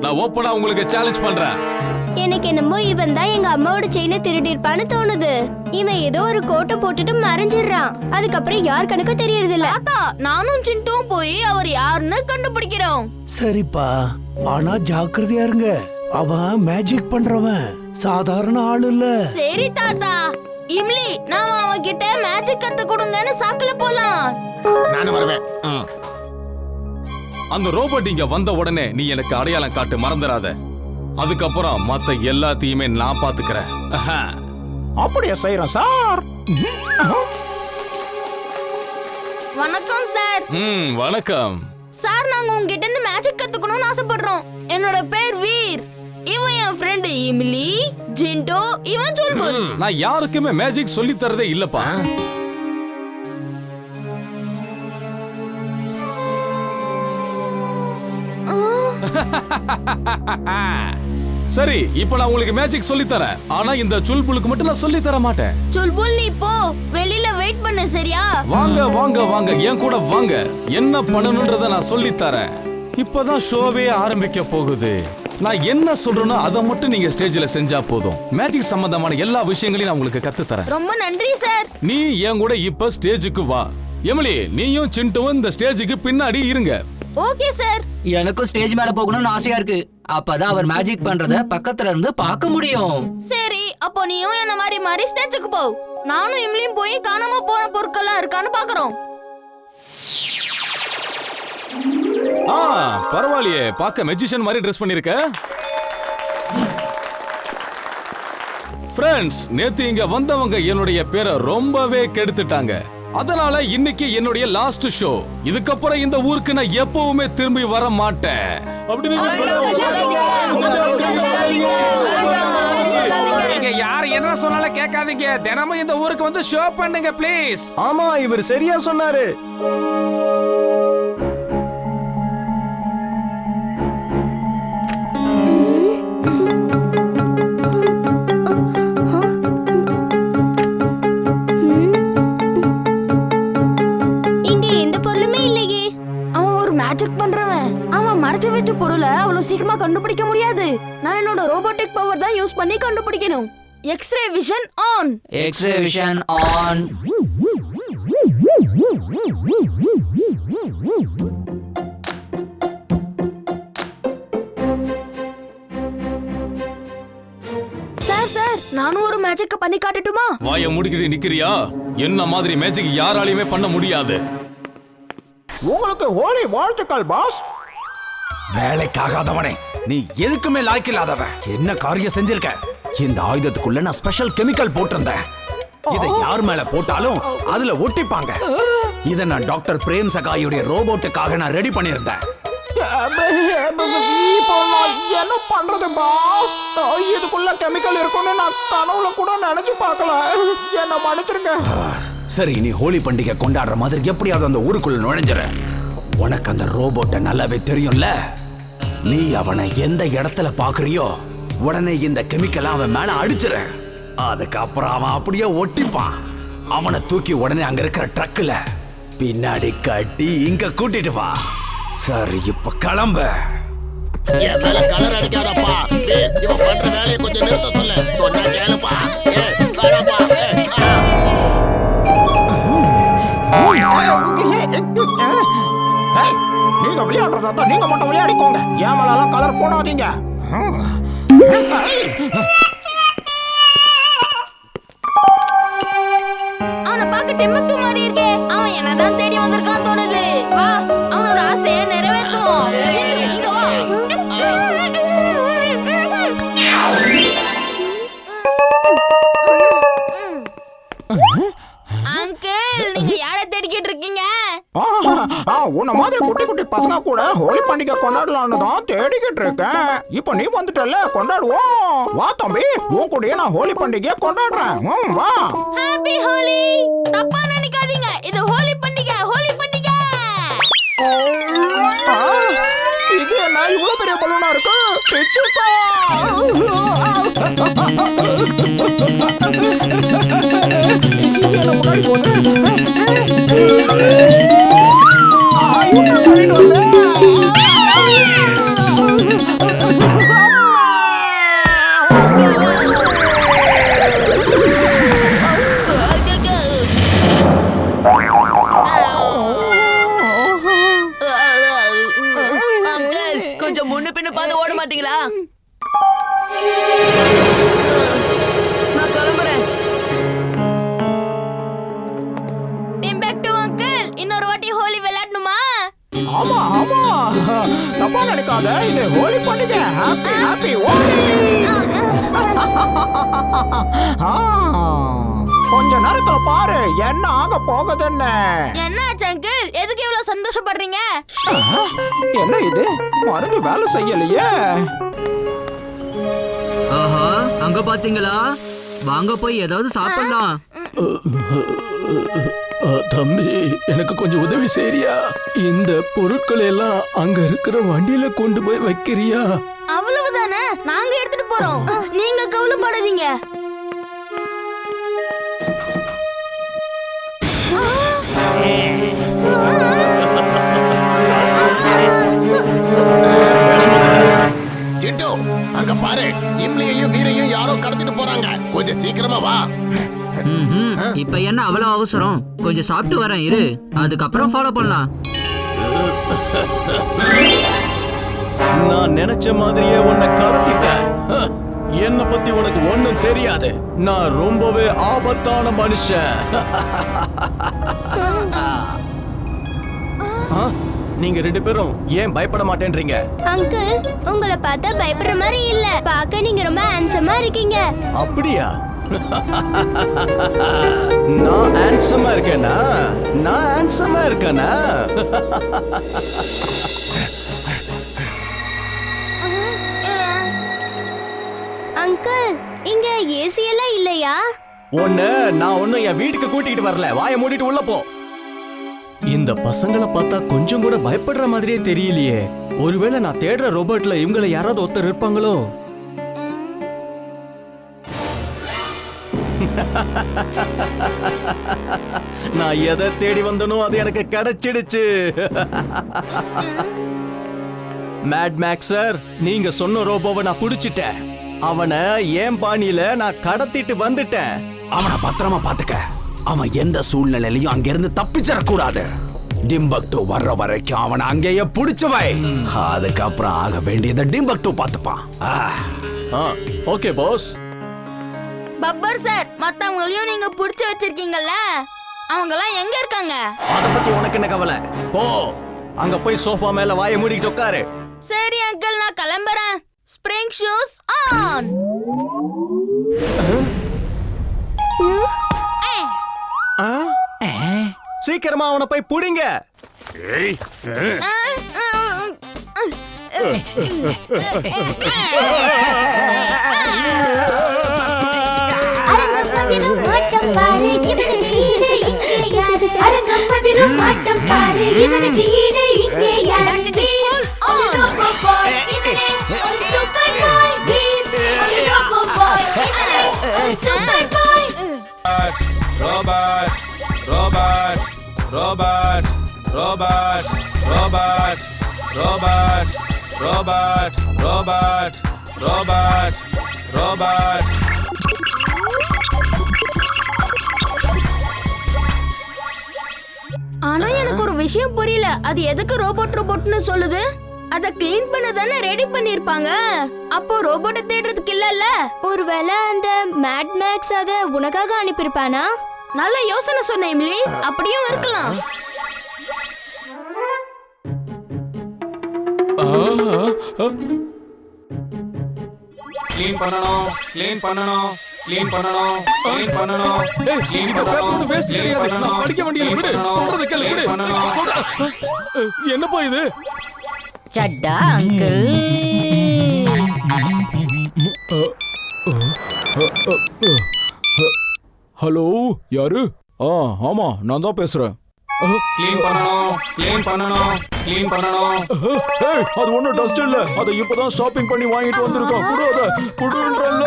நான் ஓப்பனா உங்களுக்கு சேலஞ்ச் பண்றேன். எனக்கு என்னமோ இவன் தான் எங்க அம்மாவோட செயினை திருடி இருப்பான்னு தோணுது. இவன் ஏதோ ஒரு கோட்டை போட்டுட்டு மறைஞ்சிடுறான். அதுக்கப்புறம் யார் கணக்கு தெரியறது இல்ல. நானும் சிண்டும் போய் அவர் யாருன்னு கண்டுபிடிக்கிறோம். சரிப்பா, ஆனா ஜாக்கிரதையா இருங்க. அவன் மேஜிக் பண்றவன், சாதாரண ஆள் இல்ல. சரி தாத்தா. இம்லி, நாம அவன்கிட்ட மேஜிக் கத்து கொடுங்கன்னு சாக்குல போலாம். நானும் வருவேன். அந்த ரோபோட் இங்க வந்த உடனே நீ எனக்கு அடையாளம் காட்டு, மறந்துடாத. அதுக்கப்புறம் மத்த எல்லாத்தையுமே நான் பாத்துக்கிறேன். அப்படியே செய்யறேன் சார். வணக்கம் சார். வணக்கம் சார், நாங்க உங்ககிட்ட இருந்து மேஜிக் கத்துக்கணும்னு ஆசைப்படுறோம். என்னோட பேர் வீர். இவன் என் ஃப்ரெண்ட் இமிலி, ஜிண்டோ, இவன் சொல்புல். நான் யாருக்குமே மேஜிக் சொல்லி தரதே இல்லப்பா. சரி, இப்போ நான் உங்களுக்கு மேஜிக் சொல்லி தரேன். ஆனா இந்த சுல்புலுக்கு மட்டும் நான் சொல்லி தர மாட்டேன். சுல்புல், நீ போ, வெளியில வெயிட் பண்ணு, சரியா? வாங்க வாங்க வாங்க, என் கூட வாங்க. என்ன பண்ணணும்ன்றத நான் சொல்லி தரேன். இப்பதான் ஷோவே ஆரம்பிக்க போகுது. நான் என்ன சொல்றேனோ அதை மட்டும் நீங்க ஸ்டேஜ்ல செஞ்சா போதும். மேஜிக் சம்பந்தமான எல்லா விஷயங்களையும் நான் உங்களுக்கு கத்து தரேன். ரொம்ப நன்றி சார். நீ என் கூட இப்ப ஸ்டேஜுக்கு வா. எமிலி, நீயும் சிண்டுவும் இந்த ஸ்டேஜுக்கு பின்னாடி இருங்க. Okay sir. எனக்கும் ஸ்டேஜ் மேல போகணும்னு ஆசையா இருக்கு. அப்பதான் அவர் மேஜிக் பண்றத பக்கத்துல இருந்து பார்க்க முடியும். சரி, அப்போ நீயும் என்ன மாதிரி ஸ்டேஜுக்கு போ. நானும் இம்லியும் போய் காணாம போன பொருட்கள்லாம் இருக்கான்னு பாக்குறோம். பரவாயில்லையே, பார்க்க மெஜிஷியன் மாதிரி ட்ரெஸ் பண்ணிருக்க. ஃப்ரெண்ட்ஸ், நேத்து இங்க வந்தவங்க என்னுடைய பேரை ரொம்பவே கெடுத்துட்டாங்க. அதனால இன்னைக்கு என்னுடைய லாஸ்ட் ஷோ. இதுக்கப்புறம் இந்த ஊருக்கு நான் எப்பவுமே திரும்பி வர மாட்டேன். நீங்க யார் என்ன சொன்னாலும் கேட்காதீங்க. தினமும் இந்த ஊருக்கு வந்து ஷோ பண்ணுங்க ப்ளீஸ். ஆமா, இவர் சரியா சொன்னாரு. பொருளை அவ்வளவு சீக்கிரமா கண்டுபிடிக்க முடியாது. நான் என்னோட ரோபோட்டிக் பவர் தான் யூஸ் பண்ணி கண்டுபிடிக்கணும். X-ray vision on. X-ray vision on. Sir, நானும் ஒரு மேஜிக் பண்ணி காட்டட்டுமா? வாயை மூடிக்கிட்டு நிக்கிறியா? என்ன மாதிரி மேஜிக் யாராலையுமே பண்ண முடியாது. உங்களுக்கு ஹோலி வாழ்த்துக்கள் பாஸ். வேலைக்காகாதவனே, நீ எதுக்குமே லாய்க்கில்லாதவன். என்ன காரியம் செஞ்சிருக்க? இந்த ஆயுதத்துக்குள்ள நான் ஸ்பெஷல் கெமிக்கல் போட்டிருந்தேன். இதை யார் மேல போட்டாலும் அதுல ஒட்டிப்பாங்க. இதை நான் டாக்டர் பிரேம் சகாயுடைய ரோபோட்டுக்காக நான் ரெடி பண்ணியிருந்தேன். என்ன பண்றது பாஸ்? இதுக்குள்ள கெமிக்கல் இருக்குன்னு நான் கனவுல கூட நினைச்சு பார்க்கல. என்ன மன்னிச்சிருங்க. சரி, நீ ஹோலி பண்டிகை கொண்டாடுற மாதிரி எப்படியாவது அந்த ஊருக்குள்ள நுழைஞ்சிரு. உனக்கு அந்த ரோபோட்டை நல்லாவே தெரியும்ல. நீ அவனை எந்த இடத்துல பாக்குறியோ உடனே இந்த கெமிக்கல் அவன் மேல அடிச்சிரு. அதுக்கப்புறம் அவன் அப்படியே ஒட்டிப்பான். அவனை தூக்கி உடனே அங்க இருக்கிற ட்ரக்ல பின்னாடி கட்டி இங்க கூட்டிட்டு வா. சரி, இப்ப கிளம்பு. என் மேல கலர் அடிக்காதப்பா. இவன் பண்ற வேலையை கொஞ்சம் நிறுத்த சொல்லு. சொன்னா கேளுப்பா. நீங்க விளையாடுறதா நீங்க மட்டும் விளையாடிக்கோங்க. என் மேல கலர் போடாதீங்க. அவனை பார்க்க டெம்பக்டு மாதிரி இருக்கே. அவன் என்னதான் தேடி வந்திருக்கான் தோணுது. வா, அவனோட ஆசையை நிறைவேற்றுவோம். இங்க வா. அங்கிள், நீங்க யாரை தேடிக்கிட்டு இருக்கீங்க? உன்ன மாதிரி குட்டி குட்டி பசங்க கூட ஹோலி பண்டிகை கொண்டாடலான்னு தான் தேடிக்கிட்டு இருக்கேன். இப்ப நீ வந்துட்டல, கொண்டாடுவோம். வா தம்பி, உன் கூடயே நான் ஹோலி பண்டிகையை கொண்டாடுறேன். வா. ஹாப்பி ஹோலி. தப்பா நினைக்காதீங்க, இது ஹோலி பண்டிகை. ஹோலி பண்டிகை. இது என்ன இவ்வளவு பெரிய பலூனா இருக்கு? பிச்சுக்கோ. என்ன முன்னாடி போகுது? என்ன பண்ணிட்டு வந்த? கொஞ்சம் முன்ன பின்ன பார்த்து ஓட மாட்டீங்களா? நான் கிளம்புறேன். டிம்பக்டு அங்கிள், இன்னொரு வாட்டி ஹோலி விளையாடணுமா? ஆமா ஆமா, தப்பா நினைக்காத, இது ஹோலி பண்டிகை. Happy happy Holi. கொஞ்ச நேரத்துல பாரு என்ன ஆக போகுதுன்னு. என்னாச்சு அங்கிள், எதுக்கு இவ்வளவு சந்தோஷப்படுறீங்க? என்ன இது, மருந்து வேலை செய்யலையே. ஆஹா, அங்க பாத்தீங்களா? வாங்க போய் ஏதாவது சாப்பிடலாம். தம்பி, எனக்கு கொஞ்சம் உதவி செய்றியா? இந்த பொருட்களை எல்லாம் அங்க இருக்கிற வண்டியில கொண்டு போய் வைக்கிறியா? அவ்வளவுதானே, நாங்க எடுத்துட்டு போறோம், நீங்க கவலைப்படாதீங்க. ஜிண்டு, அங்க பாரு, இம்லியையும் வீரையும் யாரோ கடத்திட்டு போறாங்க. கொஞ்சம் சீக்கிரமா வா. இப்ப என்ன அவ்வளவு அவசரம்? கொஞ்சம் சாப்பிட்டு வரேன் இரு, அதுக்கப்புறம் ஃபாலோ பண்ணலாம். நான் நினைச்ச மாதிரியே உன்னை கடத்திட்டேன். என்ன பத்தி உனக்கு ஒண்ணும் தெரியாது. நான் ரொம்பவே ஆபத்தான மனுஷன். நீங்க ரெண்டு பேரும் ஏன் பயப்பட மாட்டேன்றீங்க? அங்கிள், உங்களை பார்த்தா பயப்படுற மாதிரி இல்ல. பார்க்க நீங்க ரொம்ப ஹேண்ட்ஸமா இருக்கீங்க. அப்படியா? நான் ஹேண்ட்ஸமா இருக்கேனா? நான் ஹேண்ட்ஸமா இருக்கேனா? அங்கிள், இங்க ஏசி எல்லாம் இல்லையா? நான் ஒன்னும் என் வீட்டுக்கு கூட்டிட்டு வரல. வாயை மூடிட்டு உள்ள போ. இந்த பசங்களை பார்த்தா கொஞ்சம் கூட பயப்படுற மாதிரியே தெரியலையே. ஒருவேளை நான் தேடுற ரோபோட்ல இவங்களை யாராவது ஒருத்தர் இருப்பாங்களோ? நான் எதை தேடி வந்தனோ அது எனக்கு கிடைச்சிடுச்சு. மேட் மேக்ஸ் சார், நீங்க சொன்ன ரோபோவை நான் புடிச்சிட்டேன். அவனை ஏன் பாணியில நான் கடத்திட்டு வந்துட்டேன். அவனை பத்திரமா பாத்துக்க. அவன் எந்த சூழ்நிலையிலையும் அங்கிருந்து தப்பிச்சிடக்கூடாது. டிம்பக்டு வர்ற வரைக்கும் அவனை அங்கேயே புடிச்சுவை. அதுக்கப்புறம் ஆக வேண்டியதை டிம்பக்டு பாத்துப்பான். Okay boss. பப்பர் சார், மத்தவங்களையும் நீங்க புடிச்சு வச்சிருக்கீங்கல்ல, அவங்க எல்லாம் எங்க இருக்காங்க? அத பத்தி உனக்கு என்ன கவலை? போ, அங்க போய் சோஃபா மேல வாயை மூடிட்டு உட்காரு. சரி அங்கிள், நான் கிளம்புறேன். Spring shoes on. சீக்கிரமா அவனை போய் புடிங்க. Robot robot robot robot robot robot robot robot robot robot. ஆனா எனக்கு ஒரு விஷயம் புரியல, அது எதுக்கு ரோபோட் ரோபோட்னு சொல்லுது? அத க்ளீன் பண்ண தானே ரெடி பண்ணிருப்பாங்க. அப்போ ரோபோட்டை தேடுறதுக்கு இல்லல்ல. ஒருவேளை அந்த மேட் மேக்ஸ் அத உனக்காக அனுப்பியிருப்பானா? நல்ல யோசனை சொன்ன இம்லி, அப்படியும் இருக்கலாம். க்ளீன் பண்ணணும், க்ளீன் பண்ணணும், க்ளீன் பண்ணணும், க்ளீன் பண்ணணும். ஏய், இந்த பேப்பர் வேஸ்ட் கிடையாது. நான் படிக்க வேண்டியது விடு. சொல்றத கேளு விடு. என்னப்பா இது? சட்டா அங்கிள். ஹலோ, யாரு? ஆமா, நான் தான் பேசுறேன். க்ளீன் பண்ணணும், க்ளீன் பண்ணணும், க்ளீன் பண்ணணும். ஏய், அது ஒண்ணும் டஸ்ட் இல்ல. அதை இப்பதான் ஷாப்பிங் பண்ணி வாங்கிட்டு வந்திருக்கோம். குடு, அத குடுன்றல்ல.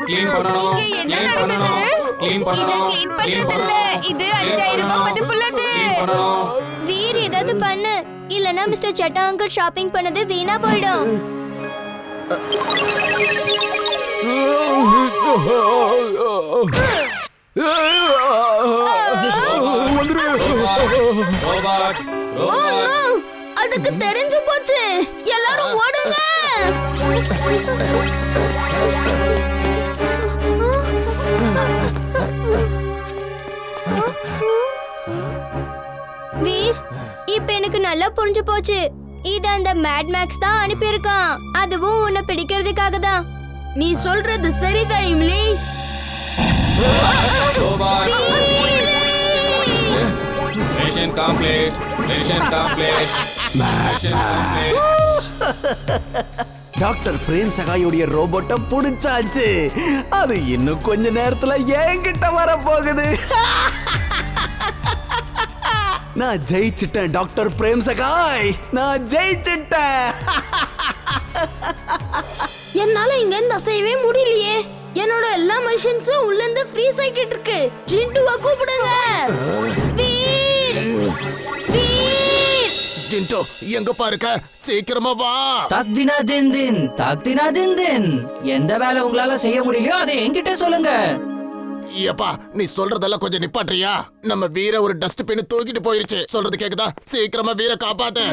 க்ளீன் பண்ணணும், க்ளீன் பண்ணணும், க்ளீன் பண்ணணும், க்ளீன் பண்ணணும். இது 5000 ரூபாய் மதிப்புள்ளது. வீர், ஏதாவது பண்ணு. இல்லனா மிஸ்டர் சட்டா அங்கிள் ஷாப்பிங் பண்ணது வீணா போயிடும். அதுக்கு தெரிஞ்சு போச்சு. எல்லாரும் ஓடுங்க. வீர், இப்ப எனக்கு நல்லா புரிஞ்சு போச்சு. இத அந்த மேட் மேக்ஸ் தான் அனுப்பியிருக்கான். அதுவும் உன்னை பிடிக்கிறதுக்காக தான். நீ சொல்றது சரிதான் Imli. Mission complete. Mission complete. Doctor Prem சகாயோடைய ரோபோட்டை புடிச்சாச்சு. அது இன்னும் கொஞ்ச நேரத்துல என்கிட்ட வர போகுது. நான் ஜெயிச்சிட்டேன் டாக்டர் பிரேம் சகாய். நான் ஜெயிச்சிட்டேன். என்னால இங்க இருந்து அசையவே முடியலையே. என்னோட எல்லா மெஷின்ஸும் உள்ள இருந்து ஃப்ரீஸ் ஆகிட்டு இருக்கு. ஜிண்டுவை கூப்பிடுங்க. வீர், வீர். ஜிண்டோ எங்க பாருக்க, சீக்கிரமா வா. தாக்தினா தின் தாக்தினா தின். எந்த வேலை உங்களால செய்ய முடியலையோ அதை என்கிட்ட சொல்லுங்க. ஏப்பா நீ சொல்றதெல்லாம் கொஞ்சம் நிப்பாட்றியா? நம்ம வீர ஒரு டஸ்ட்பின் தூக்கிட்டு போயிருச்சு. சொல்றது கேக்குதா? சீக்கிரமா வீர காப்பாத்து.